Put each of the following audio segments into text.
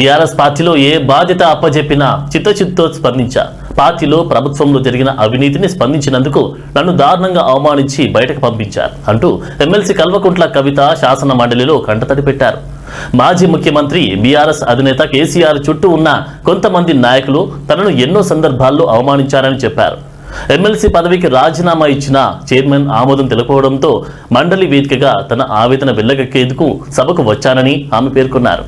BRS పార్టీలో ఏ బాధ్యత అప్పజెప్పినా చిత్తశుద్ధితో స్పందించా. పార్టీలో ప్రభుత్వంలో జరిగిన అవినీతిని స్పందించినందుకు నన్ను దారుణంగా అవమానించి బయటకు పంపించారు అంటూ ఎమ్మెల్సీ కల్వకుంట్ల కవిత శాసన మండలిలో కంటతడి పెట్టారు. మాజీ ముఖ్యమంత్రి బీఆర్ఎస్ అధినేత కేసీఆర్ చుట్టూ ఉన్న కొంతమంది నాయకులు తనను ఎన్నో సందర్భాల్లో అవమానించారని చెప్పారు. ఎమ్మెల్సీ పదవికి రాజీనామా ఇచ్చిన చైర్మన్ ఆమోదం తెలుపుకోవడంతో మండలి వేదికగా తన ఆవేదన వెళ్లగక్కేందుకు సభకు వచ్చానని ఆమె పేర్కొన్నారు.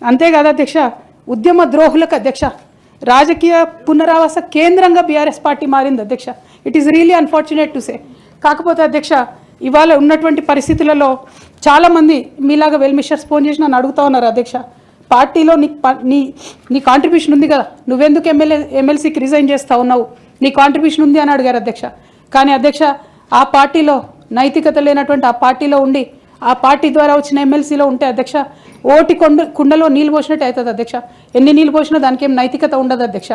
అంతేకాదు అధ్యక్ష, ఉద్యమ ద్రోహులకు అధ్యక్ష రాజకీయ పునరావాస కేంద్రంగా బీఆర్ఎస్ పార్టీ మారింది అధ్యక్ష. It is really unfortunate to say. కాకపోతే అధ్యక్ష, ఇవాళ ఉన్నటువంటి పరిస్థితులలో చాలామంది మీలాగా వెల్ మిషర్స్ ఫోన్ చేసి నన్ను అడుగుతా ఉన్నారు అధ్యక్ష, పార్టీలో నీ కాంట్రిబ్యూషన్ ఉంది కదా, నువ్వెందుకు ఎమ్మెల్సీకి రిజైన్ చేస్తా ఉన్నావు, నీ కాంట్రిబ్యూషన్ ఉంది అని అడిగారు అధ్యక్ష. కానీ అధ్యక్ష, ఆ పార్టీలో నైతికత లేనటువంటి ఆ పార్టీలో ఉండి ఆ పార్టీ ద్వారా వచ్చిన ఎమ్మెల్సీలో ఉంటే అధ్యక్ష ఓటి కుండలో నీళ్ళు పోసినట్టు అవుతుంది అధ్యక్ష. ఎన్ని నీళ్ళు పోసినా దానికి ఏం నైతికత ఉండదు అధ్యక్ష.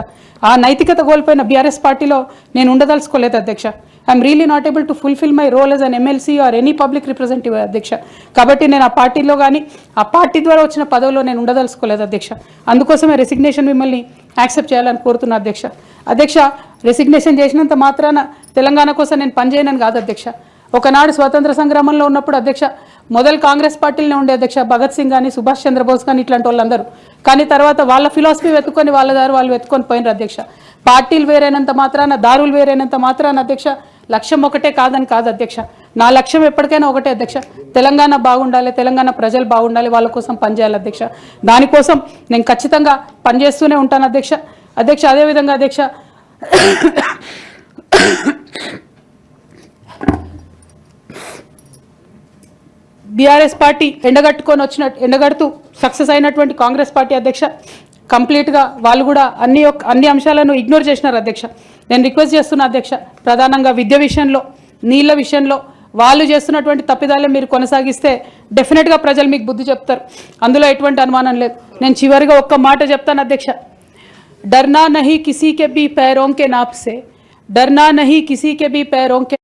ఆ నైతికత కోల్పోయిన బీఆర్ఎస్ పార్టీలో నేను ఉండదలుచుకోలేదు అధ్యక్ష. I'm really not able to fulfil my role as an MLC or any public representative అధ్యక్ష. కాబట్టి నేను ఆ పార్టీలో కానీ ఆ పార్టీ ద్వారా వచ్చిన పదవిలో నేను ఉండదలుచుకోలేదు అధ్యక్ష. అందుకోసమే రెసిగ్నేషన్ మిమ్మల్ని యాక్సెప్ట్ చేయాలని కోరుతున్నా అధ్యక్ష. అధ్యక్ష, రెసిగ్నేషన్ చేసినంత మాత్రాన తెలంగాణ కోసం నేను పనిచేయనని కాదు అధ్యక్ష. ఒకనాడు స్వతంత్ర సంగ్రామంలో ఉన్నప్పుడు అధ్యక్ష మొదలు కాంగ్రెస్ పార్టీలోనే ఉండే అధ్యక్ష, భగత్ సింగ్ కానీ సుభాష్ చంద్రబోస్ కానీ ఇట్లాంటి వాళ్ళందరూ. కానీ తర్వాత వాళ్ళ ఫిలాసఫీ వెతుక్కొని వాళ్ళ దారి వాళ్ళు వెతుక్కొని పోయినారు అధ్యక్ష. పార్టీలు వేరైనంత మాత్రాన, దారులు వేరైనంత మాత్రాన అధ్యక్ష లక్ష్యం ఒకటే కాదని కాదు అధ్యక్ష. నా లక్ష్యం ఎప్పటికైనా ఒకటే అధ్యక్ష, తెలంగాణ బాగుండాలి, తెలంగాణ ప్రజలు బాగుండాలి, వాళ్ళ కోసం పనిచేయాలి అధ్యక్ష. దానికోసం నేను ఖచ్చితంగా పనిచేస్తూనే ఉంటాను అధ్యక్ష. అధ్యక్ష, అదేవిధంగా అధ్యక్ష, బీఆర్ఎస్ పార్టీ ఎండగడుతూ సక్సెస్ అయినటువంటి కాంగ్రెస్ పార్టీ అధ్యక్ష కంప్లీట్గా వాళ్ళు కూడా అన్ని అంశాలను ఇగ్నోర్ చేసినారు అధ్యక్ష. నేను రిక్వెస్ట్ చేస్తున్నా అధ్యక్ష, ప్రధానంగా విద్య విషయంలో, నీళ్ళ విషయంలో వాళ్ళు చేస్తున్నటువంటి తప్పిదాలే మీరు కొనసాగిస్తే డెఫినెట్గా ప్రజలు మీకు బుద్ధి చెప్తారు, అందులో ఎటువంటి అనుమానం లేదు. నేను చివరిగా ఒక్క మాట చెప్తాను అధ్యక్ష, डरना नहीं किसी के भी पैरों के नाप से, डरना नहीं किसी के भी पैरों के